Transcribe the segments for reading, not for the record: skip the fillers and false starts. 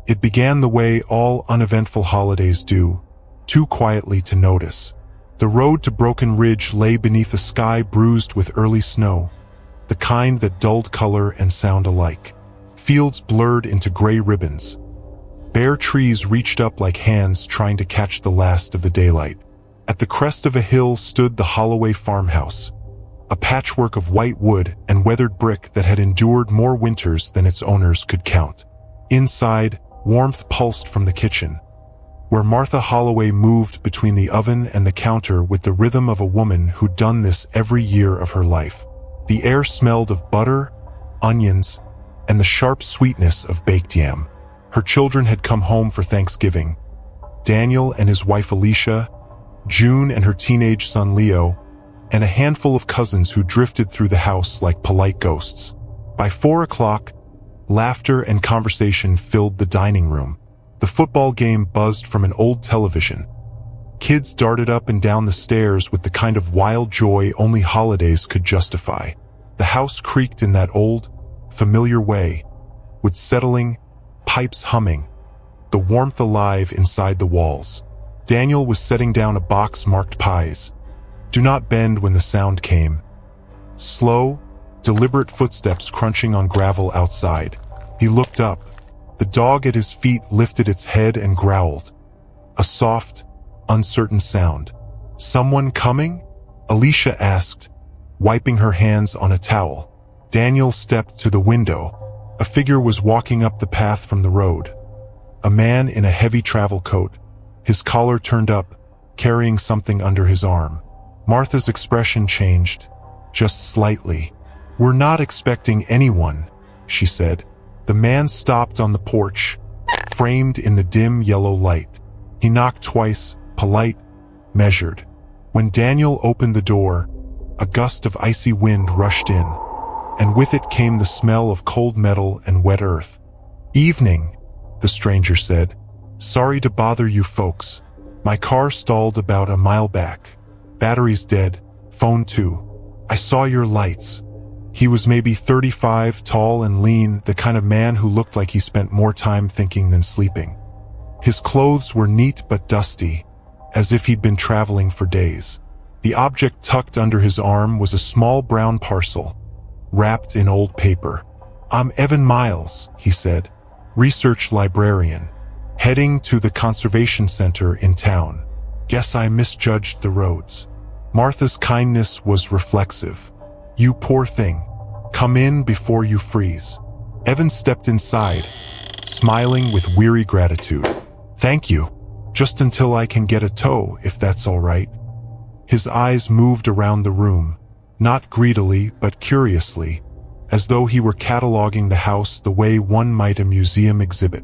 It began the way all uneventful holidays do, too quietly to notice. The road to Broken Ridge lay beneath a sky bruised with early snow, the kind that dulled color and sound alike. Fields blurred into gray ribbons. Bare trees reached up like hands trying to catch the last of the daylight. At the crest of a hill stood the Holloway farmhouse, a patchwork of white wood and weathered brick that had endured more winters than its owners could count. Inside, warmth pulsed from the kitchen, where Martha Holloway moved between the oven and the counter with the rhythm of a woman who'd done this every year of her life. The air smelled of butter, onions, and the sharp sweetness of baked yam. Her children had come home for Thanksgiving. Daniel and his wife Alicia, June and her teenage son Leo, and a handful of cousins who drifted through the house like polite ghosts. By 4 o'clock, laughter and conversation filled the dining room. The football game buzzed from an old television. Kids darted up and down the stairs with the kind of wild joy only holidays could justify. The house creaked in that old, familiar way, with settling, pipes humming, the warmth alive inside the walls. Daniel was setting down a box marked pies. Do not bend when the sound came. Slow, deliberate footsteps crunching on gravel outside. He looked up. The dog at his feet lifted its head and growled. A soft, uncertain sound. Someone coming? Alicia asked, wiping her hands on a towel. Daniel stepped to the window. A figure was walking up the path from the road. A man in a heavy travel coat, his collar turned up, carrying something under his arm. Martha's expression changed, just slightly. "We're not expecting anyone," she said. The man stopped on the porch, framed in the dim yellow light. He knocked twice, polite, measured. When Daniel opened the door, a gust of icy wind rushed in, and with it came the smell of cold metal and wet earth. "Evening," the stranger said. "Sorry to bother you folks. My car stalled about a mile back. Battery's dead, phone too. I saw your lights." He was maybe 35, tall and lean, the kind of man who looked like he spent more time thinking than sleeping. His clothes were neat but dusty, as if he'd been traveling for days. The object tucked under his arm was a small brown parcel, wrapped in old paper. "I'm Evan Miles," he said, "research librarian, heading to the conservation center in town. Guess I misjudged the roads." Martha's kindness was reflexive. "You poor thing. Come in before you freeze." Evan stepped inside, smiling with weary gratitude. "Thank you. Just until I can get a tow, if that's all right." His eyes moved around the room, not greedily but curiously, as though he were cataloging the house the way one might a museum exhibit.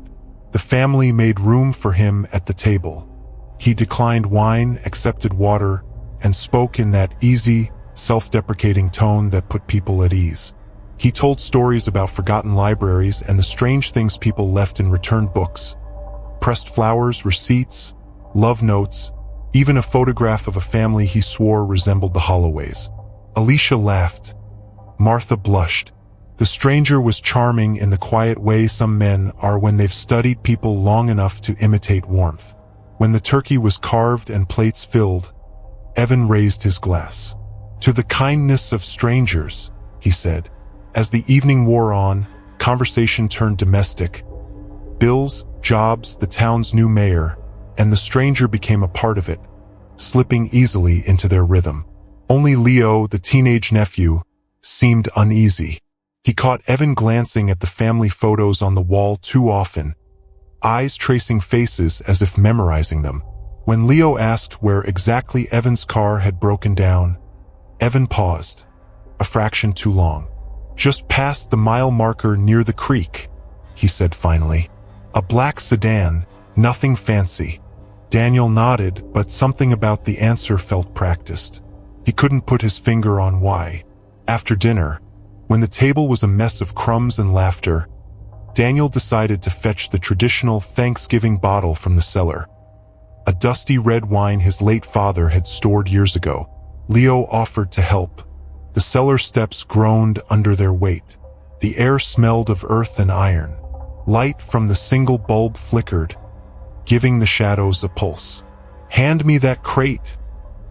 The family made room for him at the table. He declined wine, accepted water, and spoke in that easy, self-deprecating tone that put people at ease. He told stories about forgotten libraries and the strange things people left in returned books. Pressed flowers, receipts, love notes, even a photograph of a family he swore resembled the Holloways. Alicia laughed. Martha blushed. The stranger was charming in the quiet way some men are when they've studied people long enough to imitate warmth. When the turkey was carved and plates filled, Evan raised his glass. "To the kindness of strangers," he said. As the evening wore on, conversation turned domestic. Bills, jobs, the town's new mayor, and the stranger became a part of it, slipping easily into their rhythm. Only Leo, the teenage nephew, seemed uneasy. He caught Evan glancing at the family photos on the wall too often, eyes tracing faces as if memorizing them. When Leo asked where exactly Evan's car had broken down, Evan paused, a fraction too long. "Just past the mile marker near the creek," he said finally. "A black sedan, nothing fancy." Daniel nodded, but something about the answer felt practiced. He couldn't put his finger on why. After dinner, when the table was a mess of crumbs and laughter, Daniel decided to fetch the traditional Thanksgiving bottle from the cellar. A dusty red wine his late father had stored years ago. Leo offered to help. The cellar steps groaned under their weight. The air smelled of earth and iron. Light from the single bulb flickered, giving the shadows a pulse. "Hand me that crate,"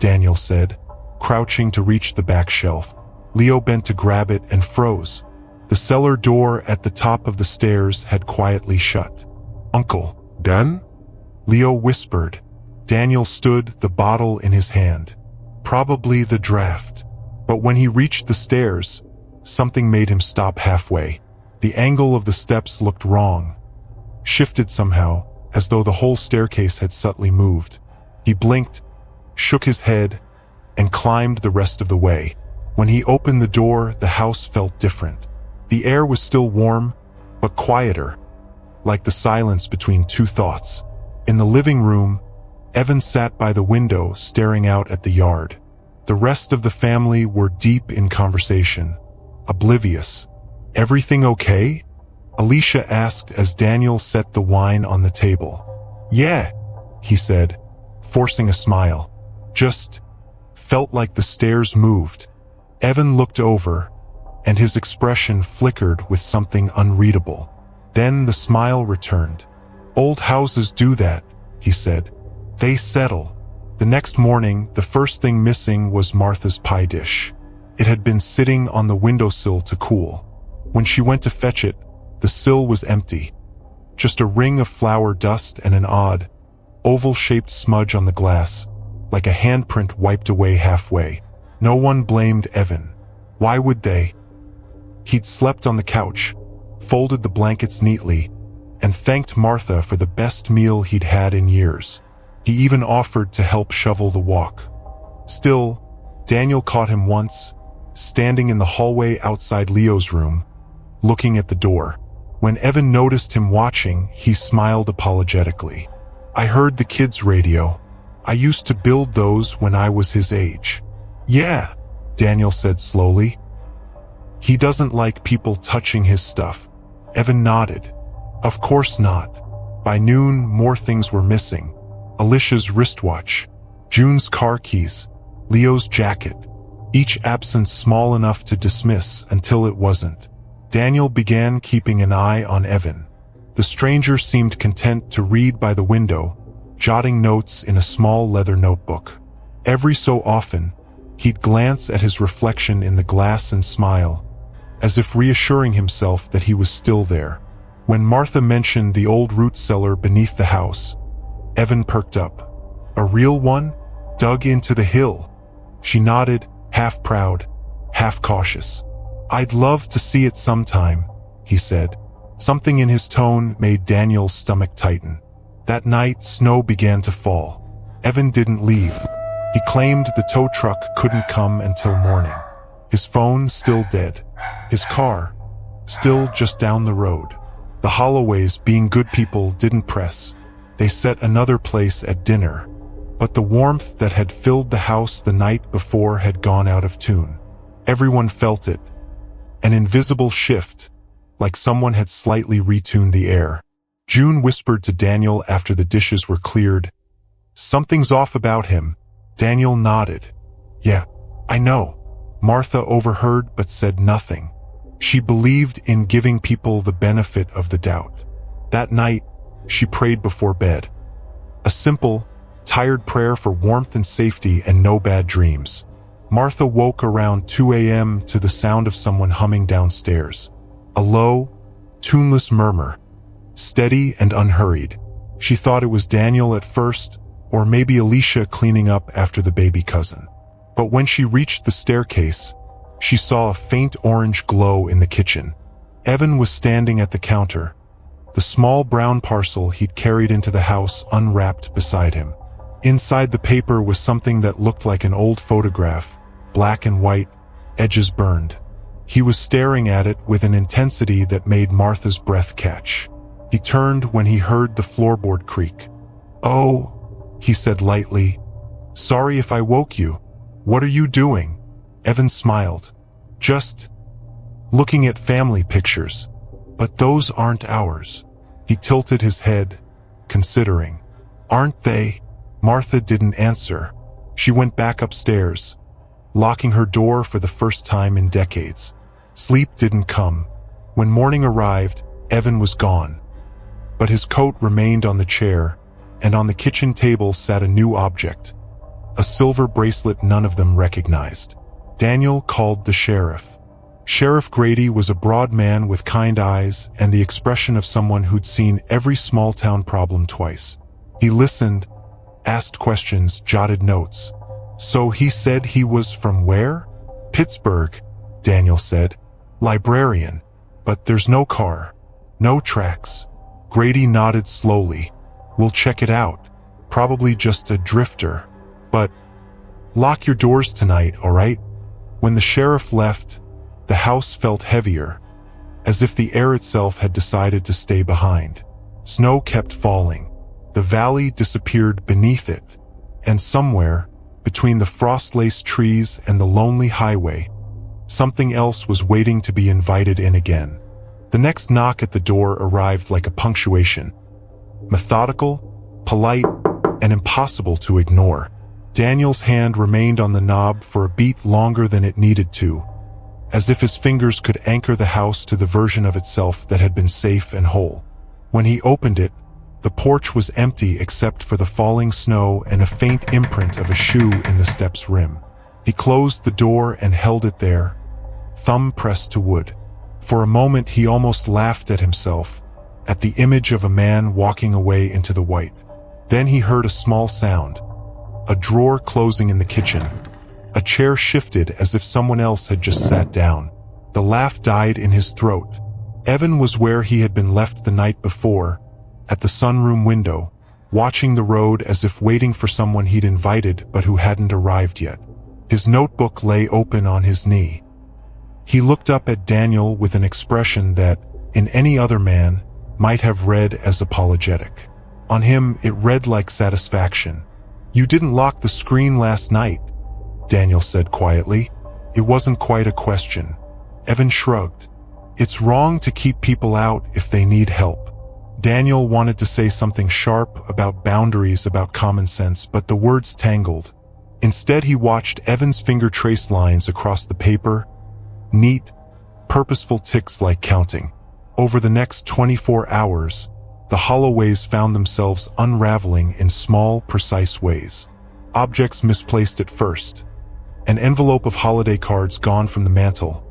Daniel said, crouching to reach the back shelf. Leo bent to grab it and froze. The cellar door at the top of the stairs had quietly shut. "Uncle, done?" Leo whispered. Daniel stood, the bottle in his hand. Probably the draft. But when he reached the stairs, something made him stop halfway. The angle of the steps looked wrong, shifted somehow, as though the whole staircase had subtly moved. He blinked, shook his head, and climbed the rest of the way. When he opened the door, the house felt different. The air was still warm, but quieter, like the silence between two thoughts. In the living room, Evan sat by the window staring out at the yard. The rest of the family were deep in conversation, oblivious. "Everything okay?" Alicia asked as Daniel set the wine on the table. "Yeah," he said, forcing a smile. "Just felt like the stairs moved." Evan looked over, and his expression flickered with something unreadable. Then the smile returned. "Old houses do that," he said. "They settle." The next morning, the first thing missing was Martha's pie dish. It had been sitting on the windowsill to cool. When she went to fetch it, the sill was empty. Just a ring of flour dust and an odd, oval-shaped smudge on the glass, like a handprint wiped away halfway. No one blamed Evan. Why would they? He'd slept on the couch, folded the blankets neatly, and thanked Martha for the best meal he'd had in years. He even offered to help shovel the walk. Still, Daniel caught him once, standing in the hallway outside Leo's room, looking at the door. When Evan noticed him watching, he smiled apologetically. "I heard the kids' radio. I used to build those when I was his age." "Yeah," Daniel said slowly. "He doesn't like people touching his stuff." Evan nodded. "Of course not." By noon, more things were missing. Alicia's wristwatch, June's car keys, Leo's jacket, each absence small enough to dismiss until it wasn't. Daniel began keeping an eye on Evan. The stranger seemed content to read by the window, jotting notes in a small leather notebook. Every so often, he'd glance at his reflection in the glass and smile, as if reassuring himself that he was still there. When Martha mentioned the old root cellar beneath the house, Evan perked up. "A real one? Dug into the hill?" She nodded, half proud, half cautious. "I'd love to see it sometime," he said. Something in his tone made Daniel's stomach tighten. That night, snow began to fall. Evan didn't leave. He claimed the tow truck couldn't come until morning. His phone still dead. His car still just down the road. The Holloways, being good people, didn't press. They set another place at dinner, but the warmth that had filled the house the night before had gone out of tune. Everyone felt it. An invisible shift, like someone had slightly retuned the air. June whispered to Daniel after the dishes were cleared, "Something's off about him." Daniel nodded. "Yeah, I know." Martha overheard but said nothing. She believed in giving people the benefit of the doubt. That night, she prayed before bed. A simple, tired prayer for warmth and safety and no bad dreams. Martha woke around 2 a.m. to the sound of someone humming downstairs. A low, tuneless murmur, steady and unhurried. She thought it was Daniel at first, or maybe Alicia cleaning up after the baby cousin. But when she reached the staircase, she saw a faint orange glow in the kitchen. Evan was standing at the counter, the small brown parcel he'd carried into the house unwrapped beside him. Inside the paper was something that looked like an old photograph, black and white, edges burned. He was staring at it with an intensity that made Martha's breath catch. He turned when he heard the floorboard creak. "Oh," he said lightly. "Sorry if I woke you. What are you doing?" Evan smiled. "Just looking at family pictures. But those aren't ours." He tilted his head, considering. "Aren't they?" Martha didn't answer. She went back upstairs, locking her door for the first time in decades. Sleep didn't come. When morning arrived, Evan was gone. but his coat remained on the chair, and on the kitchen table sat a new object, a silver bracelet none of them recognized. Daniel called the sheriff. Sheriff Grady was a broad man with kind eyes and the expression of someone who'd seen every small-town problem twice. He listened, asked questions, jotted notes. So he said he was from where? Pittsburgh, Daniel said. Librarian. But there's no car. No tracks. Grady nodded slowly. We'll check it out. Probably just a drifter. But lock your doors tonight, all right? When the sheriff left, the house felt heavier, as if the air itself had decided to stay behind. Snow kept falling. The valley disappeared beneath it, and somewhere, between the frost-laced trees and the lonely highway, something else was waiting to be invited in again. The next knock at the door arrived like a punctuation. Methodical, polite, and impossible to ignore. Daniel's hand remained on the knob for a beat longer than it needed to, as if his fingers could anchor the house to the version of itself that had been safe and whole. When he opened it, the porch was empty except for the falling snow and a faint imprint of a shoe in the step's rim. He closed the door and held it there, thumb pressed to wood. For a moment he almost laughed at himself, at the image of a man walking away into the white. Then he heard a small sound, a drawer closing in the kitchen. A chair shifted as if someone else had just sat down. The laugh died in his throat. Evan was where he had been left the night before, at the sunroom window, watching the road as if waiting for someone he'd invited but who hadn't arrived yet. His notebook lay open on his knee. He looked up at Daniel with an expression that, in any other man, might have read as apologetic. On him, it read like satisfaction. "You didn't lock the screen last night," Daniel said quietly. It wasn't quite a question. Evan shrugged. "It's wrong to keep people out if they need help." Daniel wanted to say something sharp about boundaries, about common sense, but the words tangled. Instead, he watched Evan's finger trace lines across the paper, neat, purposeful ticks like counting. Over the next 24 hours, the Holloways found themselves unraveling in small, precise ways. Objects misplaced at first. An envelope of holiday cards gone from the mantel.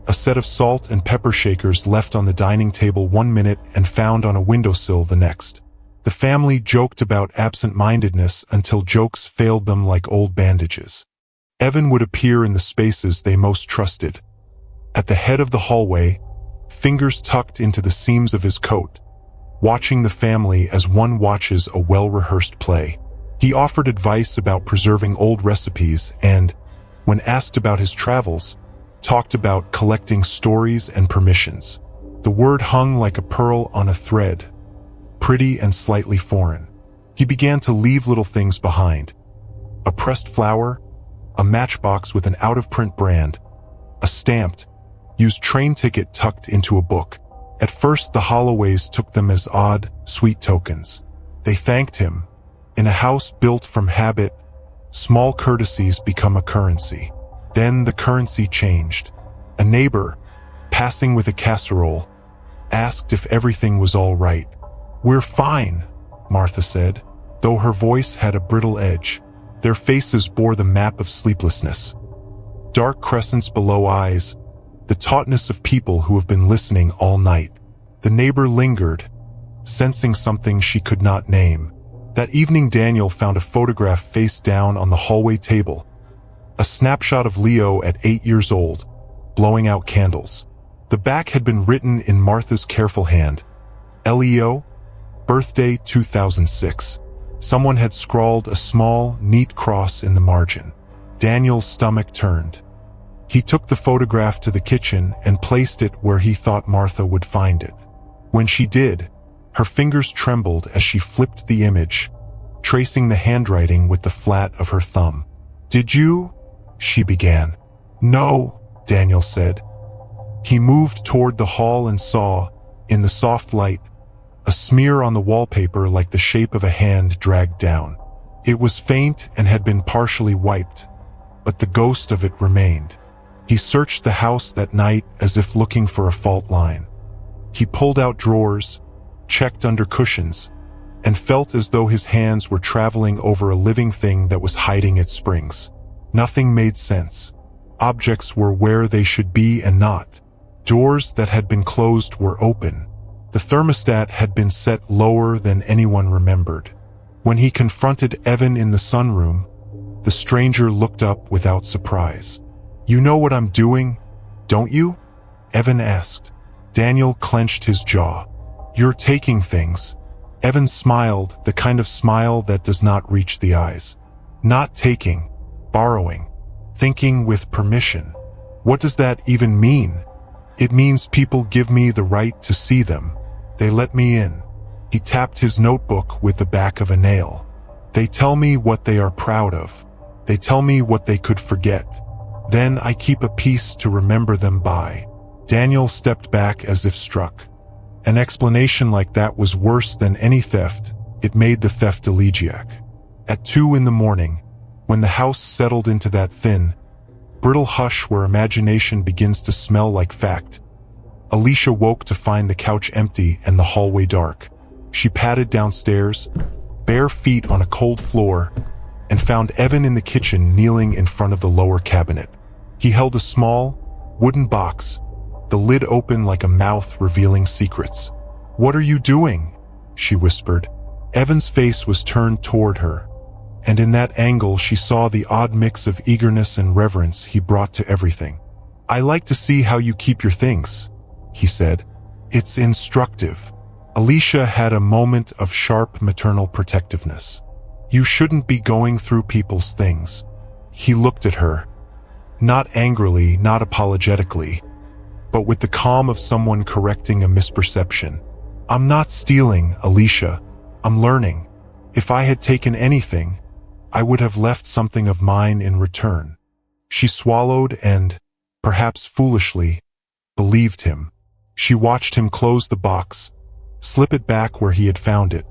A set of salt and pepper shakers left on the dining table 1 minute and found on a windowsill the next. The family joked about absent-mindedness until jokes failed them like old bandages. Evan would appear in the spaces they most trusted. At the head of the hallway, fingers tucked into the seams of his coat, watching the family as one watches a well-rehearsed play. He offered advice about preserving old recipes and, when asked about his travels, talked about collecting stories and permissions. The word hung like a pearl on a thread, pretty and slightly foreign. He began to leave little things behind. A pressed flower, a matchbox with an out-of-print brand, a stamped, used train ticket tucked into a book. At first, the Holloways took them as odd, sweet tokens. They thanked him. In a house built from habit, small courtesies become a currency. Then the currency changed. A neighbor, passing with a casserole, asked if everything was all right. "We're fine," Martha said, though her voice had a brittle edge. Their faces bore the map of sleeplessness. Dark crescents below eyes, the tautness of people who have been listening all night. The neighbor lingered, sensing something she could not name. That evening Daniel found a photograph face down on the hallway table. A snapshot of Leo at 8 years old, blowing out candles. The back had been written in Martha's careful hand. Leo, birthday 2006. Someone had scrawled a small, neat cross in the margin. Daniel's stomach turned. He took the photograph to the kitchen and placed it where he thought Martha would find it. When she did, her fingers trembled as she flipped the image, tracing the handwriting with the flat of her thumb. "Did you?" she began. "No," Daniel said. He moved toward the hall and saw, in the soft light, a smear on the wallpaper like the shape of a hand dragged down. It was faint and had been partially wiped, but the ghost of it remained. He searched the house that night as if looking for a fault line. He pulled out drawers, checked under cushions, and felt as though his hands were traveling over a living thing that was hiding its springs. Nothing made sense. Objects were where they should be and not. Doors that had been closed were open. The thermostat had been set lower than anyone remembered. When he confronted Evan in the sunroom, the stranger looked up without surprise. "You know what I'm doing, don't you?" Evan asked. Daniel clenched his jaw. "You're taking things." Evan smiled, the kind of smile that does not reach the eyes. "Not taking, borrowing, thinking with permission. What does that even mean?" "It means people give me the right to see them. They let me in." He tapped his notebook with the back of a nail. "They tell me what they are proud of. They tell me what they could forget. Then I keep a piece to remember them by." Daniel stepped back as if struck. An explanation like that was worse than any theft. It made the theft elegiac. At 2 in the morning, when the house settled into that thin, brittle hush where imagination begins to smell like fact, Alicia woke to find the couch empty and the hallway dark. She padded downstairs, bare feet on a cold floor, and found Evan in the kitchen kneeling in front of the lower cabinet. He held a small, wooden box, the lid open like a mouth revealing secrets. "What are you doing?" she whispered. Evan's face was turned toward her, and in that angle she saw the odd mix of eagerness and reverence he brought to everything. "I like to see how you keep your things," he said. "It's instructive." Alicia had a moment of sharp maternal protectiveness. "You shouldn't be going through people's things." He looked at her, not angrily, not apologetically, but with the calm of someone correcting a misperception. "I'm not stealing, Alicia. I'm learning. If I had taken anything, I would have left something of mine in return." She swallowed and, perhaps foolishly, believed him. She watched him close the box, slip it back where he had found it,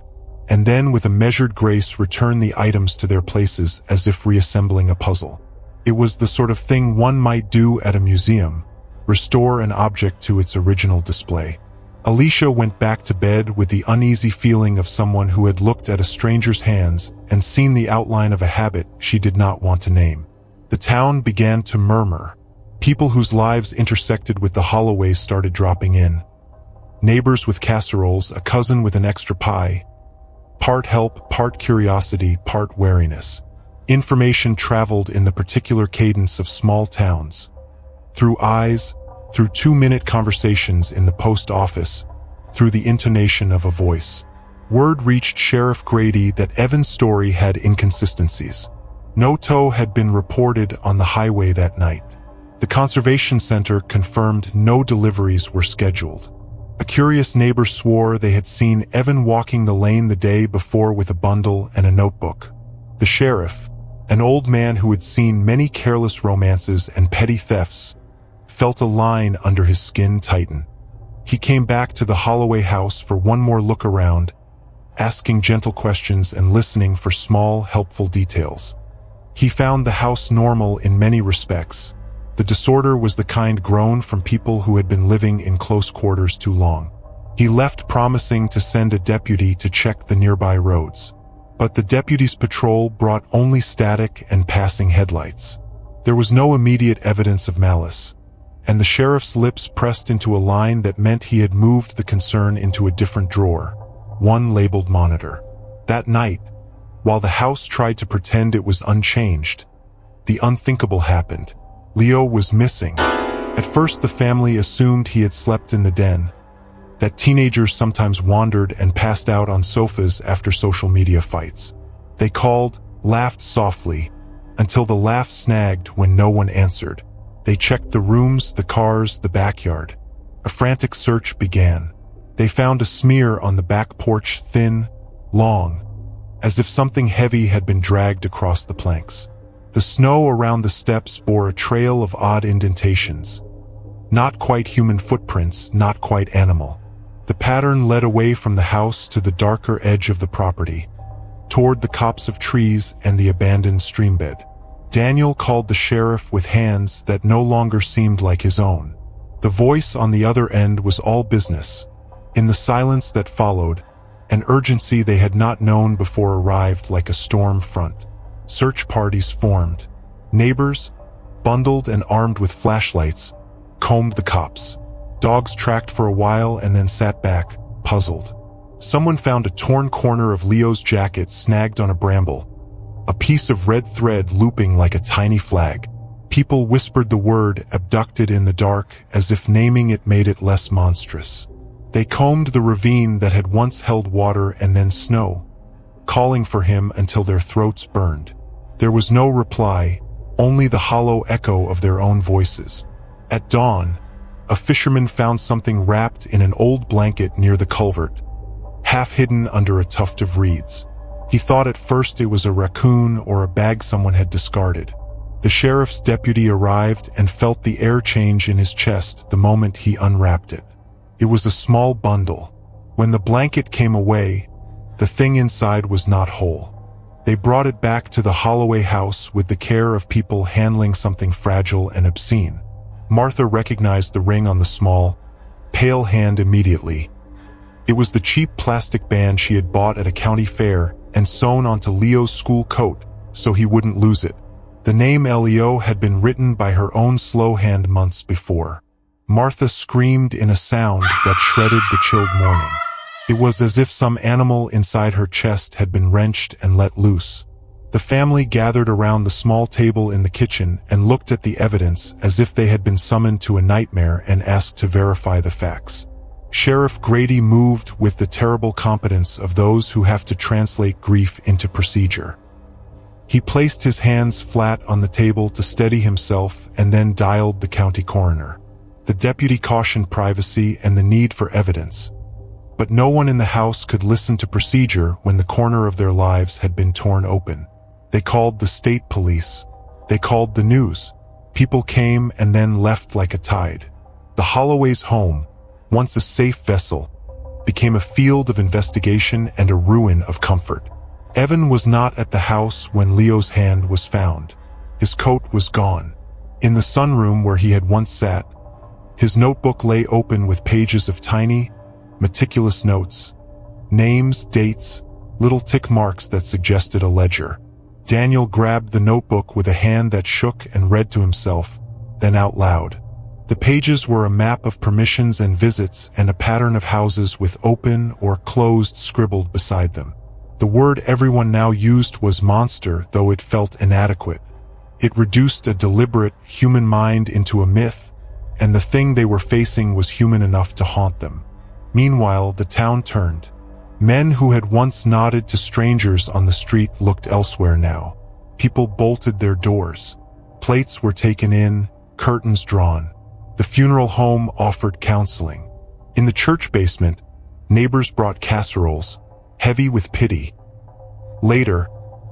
and then with a measured grace return the items to their places as if reassembling a puzzle. It was the sort of thing one might do at a museum, restore an object to its original display. Alicia went back to bed with the uneasy feeling of someone who had looked at a stranger's hands and seen the outline of a habit she did not want to name. The town began to murmur. People whose lives intersected with the Holloways started dropping in. Neighbors with casseroles, a cousin with an extra pie. Part help, part curiosity, part wariness. Information traveled in the particular cadence of small towns. Through eyes, through 2-minute conversations in the post office, through the intonation of a voice. Word reached Sheriff Grady that Evan's story had inconsistencies. No tow had been reported on the highway that night. The Conservation Center confirmed no deliveries were scheduled. A curious neighbor swore they had seen Evan walking the lane the day before with a bundle and a notebook. The sheriff, an old man who had seen many careless romances and petty thefts, felt a line under his skin tighten. He came back to the Holloway house for one more look around, asking gentle questions and listening for small, helpful details. He found the house normal in many respects. The disorder was the kind grown from people who had been living in close quarters too long. He left promising to send a deputy to check the nearby roads. But the deputy's patrol brought only static and passing headlights. There was no immediate evidence of malice, and the sheriff's lips pressed into a line that meant he had moved the concern into a different drawer, one labeled monitor. That night, while the house tried to pretend it was unchanged, the unthinkable happened. Leo was missing. At first the family assumed he had slept in the den, that teenagers sometimes wandered and passed out on sofas after social media fights. They called, laughed softly, until the laugh snagged when no one answered. They checked the rooms, the cars, the backyard. A frantic search began. They found a smear on the back porch, thin, long, as if something heavy had been dragged across the planks. The snow around the steps bore a trail of odd indentations. Not quite human footprints, not quite animal. The pattern led away from the house to the darker edge of the property, toward the copse of trees and the abandoned streambed. Daniel called the sheriff with hands that no longer seemed like his own. The voice on the other end was all business. In the silence that followed, an urgency they had not known before arrived like a storm front. Search parties formed. Neighbors, bundled and armed with flashlights, combed the cops. Dogs tracked for a while and then sat back, puzzled. Someone found a torn corner of Leo's jacket snagged on a bramble, a piece of red thread looping like a tiny flag. People whispered the word abducted in the dark as if naming it made it less monstrous. They combed the ravine that had once held water and then snow, calling for him until their throats burned. There was no reply, only the hollow echo of their own voices. At dawn, a fisherman found something wrapped in an old blanket near the culvert, half hidden under a tuft of reeds. He thought at first it was a raccoon or a bag someone had discarded. The sheriff's deputy arrived and felt the air change in his chest the moment he unwrapped it. It was a small bundle. When the blanket came away, the thing inside was not whole. They brought it back to the Holloway house with the care of people handling something fragile and obscene. Martha recognized the ring on the small, pale hand immediately. It was the cheap plastic band she had bought at a county fair and sewn onto Leo's school coat so he wouldn't lose it. The name Leo had been written by her own slow hand months before. Martha screamed in a sound that shredded the chilled morning. It was as if some animal inside her chest had been wrenched and let loose. The family gathered around the small table in the kitchen and looked at the evidence as if they had been summoned to a nightmare and asked to verify the facts. Sheriff Grady moved with the terrible competence of those who have to translate grief into procedure. He placed his hands flat on the table to steady himself and then dialed the county coroner. The deputy cautioned privacy and the need for evidence. But no one in the house could listen to procedure when the corner of their lives had been torn open. They called the state police. They called the news. People came and then left like a tide. The Holloway's home, once a safe vessel, became a field of investigation and a ruin of comfort. Evan was not at the house when Leo's hand was found. His coat was gone. In the sunroom where he had once sat, his notebook lay open with pages of tiny, meticulous notes. Names, dates, little tick marks that suggested a ledger. Daniel grabbed the notebook with a hand that shook and read to himself, then out loud. The pages were a map of permissions and visits and a pattern of houses with open or closed scribbled beside them. The word everyone now used was monster, though it felt inadequate. It reduced a deliberate human mind into a myth, and the thing they were facing was human enough to haunt them. Meanwhile, the town turned. Men who had once nodded to strangers on the street looked elsewhere now. People bolted their doors. Plates were taken in, curtains drawn. The funeral home offered counseling. In the church basement, neighbors brought casseroles, heavy with pity. Later,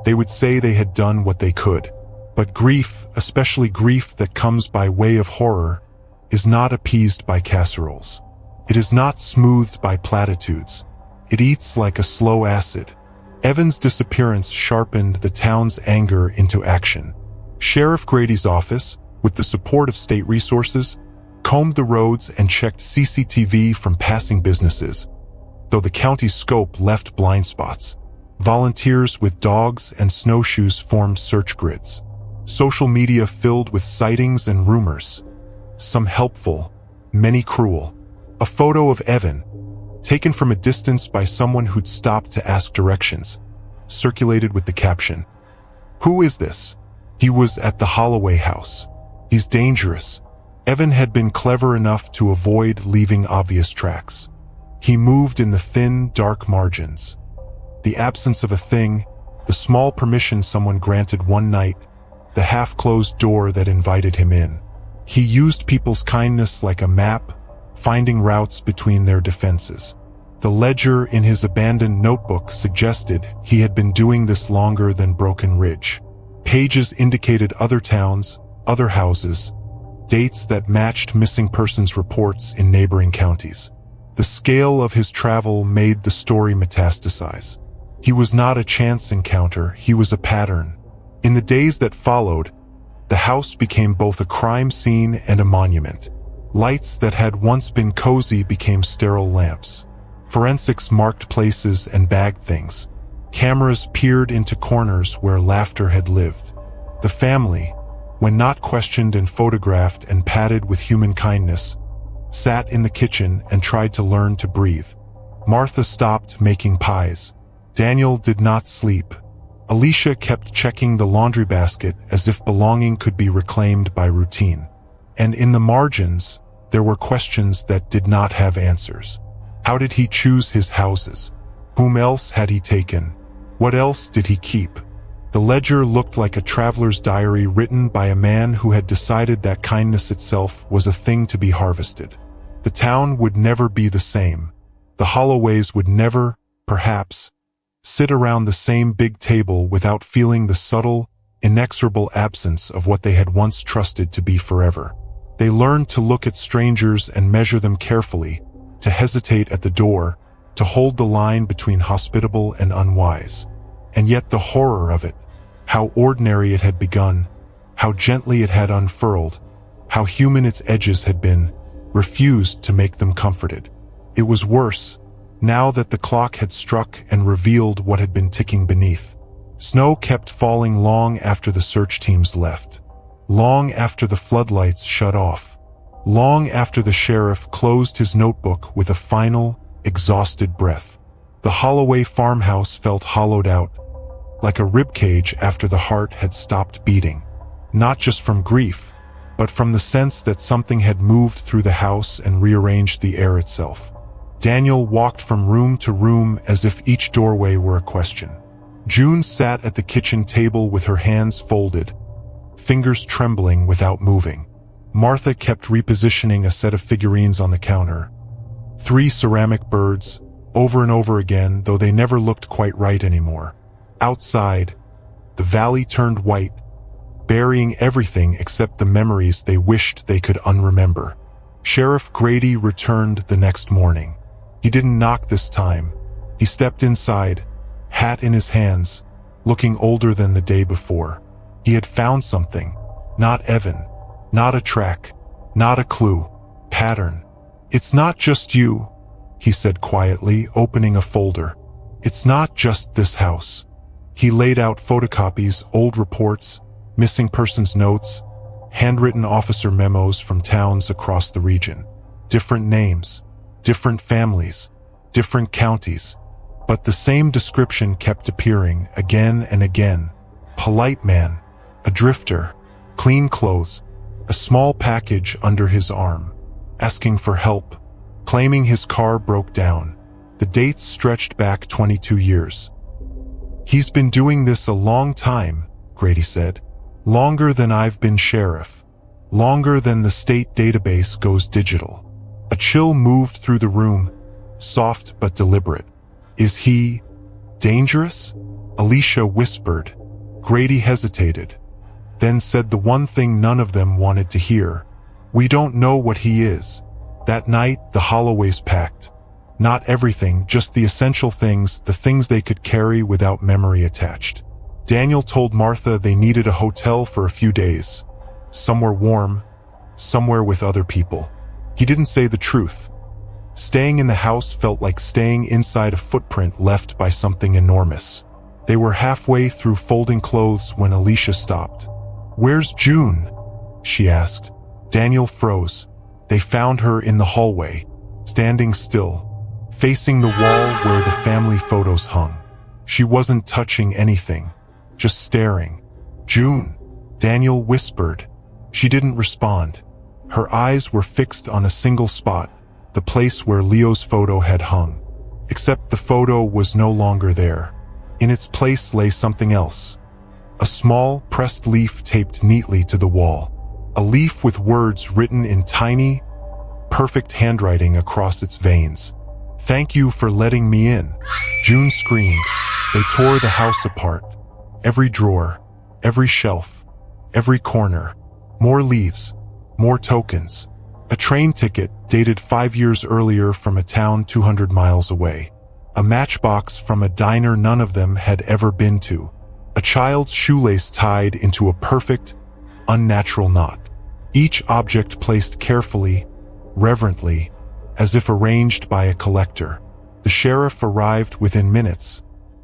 they would say they had done what they could. But grief, especially grief that comes by way of horror, is not appeased by casseroles. It is not smoothed by platitudes. It eats like a slow acid. Evan's disappearance sharpened the town's anger into action. Sheriff Grady's office, with the support of state resources, combed the roads and checked CCTV from passing businesses, though the county's scope left blind spots. Volunteers with dogs and snowshoes formed search grids. Social media filled with sightings and rumors, some helpful, many cruel. A photo of Evan, taken from a distance by someone who'd stopped to ask directions, circulated with the caption, "Who is this? He was at the Holloway house. He's dangerous." Evan had been clever enough to avoid leaving obvious tracks. He moved in the thin, dark margins. The absence of a thing, the small permission someone granted one night, the half-closed door that invited him in. He used people's kindness like a map, finding routes between their defenses. The ledger in his abandoned notebook suggested he had been doing this longer than Broken Ridge. Pages indicated other towns, other houses, dates that matched missing persons reports in neighboring counties. The scale of his travel made the story metastasize. He was not a chance encounter, he was a pattern. In the days that followed, the house became both a crime scene and a monument. Lights that had once been cozy became sterile lamps. Forensics marked places and bagged things. Cameras peered into corners where laughter had lived. The family, when not questioned and photographed and patted with human kindness, sat in the kitchen and tried to learn to breathe. Martha stopped making pies. Daniel did not sleep. Alicia kept checking the laundry basket as if belonging could be reclaimed by routine. And in the margins, there were questions that did not have answers. How did he choose his houses? Whom else had he taken? What else did he keep? The ledger looked like a traveler's diary written by a man who had decided that kindness itself was a thing to be harvested. The town would never be the same. The Holloways would never, perhaps, sit around the same big table without feeling the subtle, inexorable absence of what they had once trusted to be forever. They learned to look at strangers and measure them carefully, to hesitate at the door, to hold the line between hospitable and unwise. And yet the horror of it, how ordinary it had begun, how gently it had unfurled, how human its edges had been, refused to make them comforted. It was worse, now that the clock had struck and revealed what had been ticking beneath. Snow kept falling long after the search teams left, long after the floodlights shut off, long after the sheriff closed his notebook with a final, exhausted breath. The Holloway farmhouse felt hollowed out, like a ribcage after the heart had stopped beating, not just from grief, but from the sense that something had moved through the house and rearranged the air itself. Daniel walked from room to room as if each doorway were a question. June sat at the kitchen table with her hands folded, fingers trembling without moving. Martha kept repositioning a set of figurines on the counter. 3 ceramic birds, over and over again, though they never looked quite right anymore. Outside, the valley turned white, burying everything except the memories they wished they could unremember. Sheriff Grady returned the next morning. He didn't knock this time. He stepped inside, hat in his hands, looking older than the day before. He had found something. Not Evan. Not a track. Not a clue. Pattern. "It's not just you," he said quietly, opening a folder. "It's not just this house." He laid out photocopies, old reports, missing persons notes, handwritten officer memos from towns across the region. Different names, different families, different counties, but the same description kept appearing again and again. Polite man, a drifter, clean clothes, a small package under his arm, asking for help, claiming his car broke down. The dates stretched back 22 years. "He's been doing this a long time," Grady said. "Longer than I've been sheriff. Longer than the state database goes digital." A chill moved through the room, soft but deliberate. "Is he dangerous?" Alicia whispered. Grady hesitated, then said the one thing none of them wanted to hear. "We don't know what he is." That night, the Holloways packed. Not everything, just the essential things, the things they could carry without memory attached. Daniel told Martha they needed a hotel for a few days. Somewhere warm, somewhere with other people. He didn't say the truth. Staying in the house felt like staying inside a footprint left by something enormous. They were halfway through folding clothes when Alicia stopped. "Where's June?" she asked. Daniel froze. They found her in the hallway, standing still, facing the wall where the family photos hung. She wasn't touching anything, just staring. "June," Daniel whispered. She didn't respond. Her eyes were fixed on a single spot, the place where Leo's photo had hung. Except the photo was no longer there. In its place lay something else. A small, pressed leaf taped neatly to the wall. A leaf with words written in tiny, perfect handwriting across its veins. "Thank you for letting me in," June screamed. They tore the house apart. Every drawer, every shelf, every corner. More leaves, more tokens. A train ticket dated 5 years earlier from a town 200 miles away. A matchbox from a diner none of them had ever been to. A child's shoelace tied into a perfect, unnatural knot. Each object placed carefully, reverently, as if arranged by a collector. The sheriff arrived within minutes,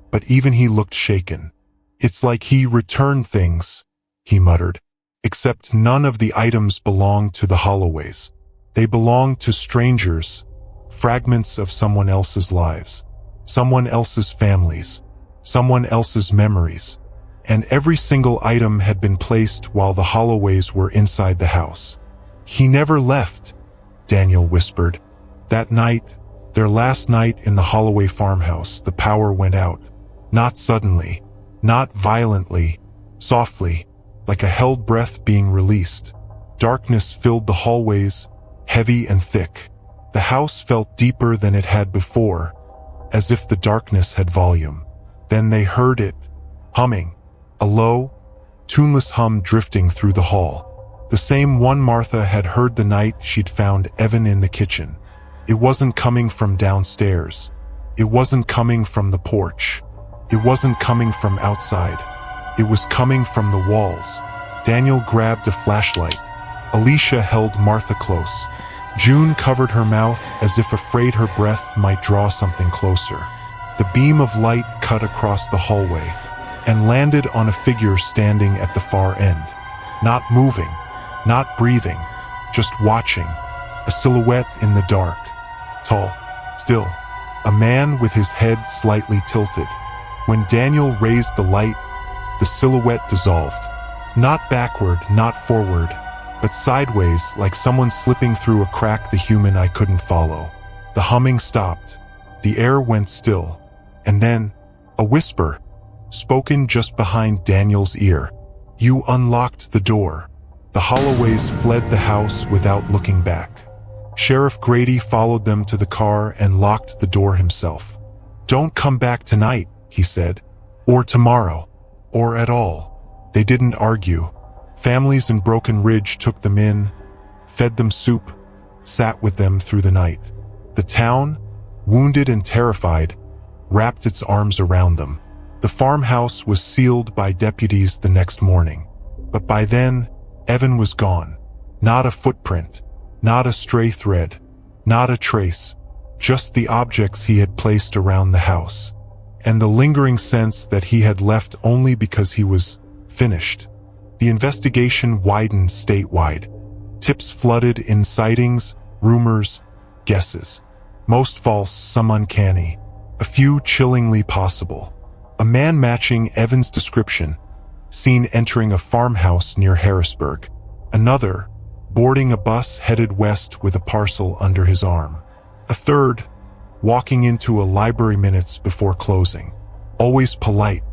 but even he looked shaken. "It's like he returned things," he muttered. "Except none of the items belonged to the Holloways. They belonged to strangers, fragments of someone else's lives, someone else's families, someone else's memories. And every single item had been placed while the Holloways were inside the house." "He never left," Daniel whispered. "That night, their last night in the Holloway farmhouse, the power went out. Not suddenly, not violently, softly, like a held breath being released. Darkness filled the hallways, heavy and thick. The house felt deeper than it had before, as if the darkness had volume. Then they heard it, humming, a low, tuneless hum drifting through the hall. The same one Martha had heard the night she'd found Evan in the kitchen. It wasn't coming from downstairs. It wasn't coming from the porch. It wasn't coming from outside. It was coming from the walls. Daniel grabbed a flashlight. Alicia held Martha close. June covered her mouth as if afraid her breath might draw something closer. The beam of light cut across the hallway and landed on a figure standing at the far end. Not moving, not breathing, just watching. A silhouette in the dark. Tall, still. A man with his head slightly tilted. When Daniel raised the light, the silhouette dissolved. Not backward, not forward, but sideways, like someone slipping through a crack the human eye couldn't follow. The humming stopped. The air went still. And then, a whisper, spoken just behind Daniel's ear. "You unlocked the door." The Holloways fled the house without looking back. Sheriff Grady followed them to the car and locked the door himself. "Don't come back tonight," he said. "Or tomorrow. Or at all." They didn't argue. Families in Broken Ridge took them in, fed them soup, sat with them through the night. The town, wounded and terrified, wrapped its arms around them. The farmhouse was sealed by deputies the next morning. But by then, Evan was gone. Not a footprint, not a stray thread, not a trace, just the objects he had placed around the house, and the lingering sense that he had left only because he was finished. The investigation widened statewide. Tips flooded in sightings, rumors, guesses. Most false, some uncanny, a few chillingly possible. A man matching Evan's description, seen entering a farmhouse near Harrisburg. Another, boarding a bus headed west with a parcel under his arm. A third, walking into a library minutes before closing. Always polite,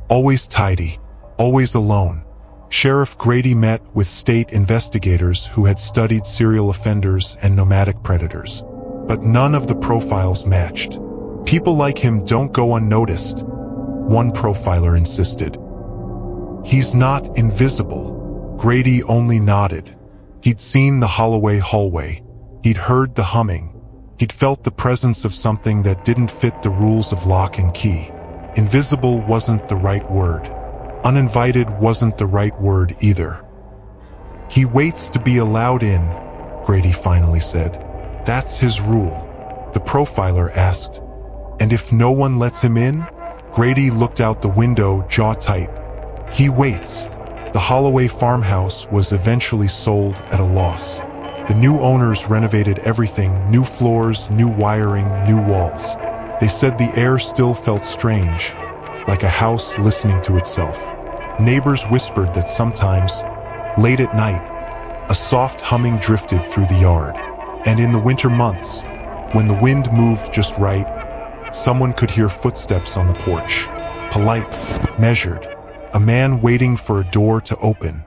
always tidy, always alone. Sheriff Grady met with state investigators who had studied serial offenders and nomadic predators. But none of the profiles matched. "People like him don't go unnoticed," one profiler insisted. "He's not invisible." Grady only nodded. He'd seen the Holloway hallway. He'd heard the humming. He'd felt the presence of something that didn't fit the rules of lock and key. Invisible wasn't the right word. Uninvited wasn't the right word either. "He waits to be allowed in," Grady finally said. "That's his rule." The profiler asked, "And if no one lets him in?" Grady looked out the window, jaw tight. "He waits." The Holloway farmhouse was eventually sold at a loss. The new owners renovated everything, new floors, new wiring, new walls. They said the air still felt strange, like a house listening to itself. Neighbors whispered that sometimes, late at night, a soft humming drifted through the yard. And in the winter months, when the wind moved just right, someone could hear footsteps on the porch. Polite, measured, a man waiting for a door to open.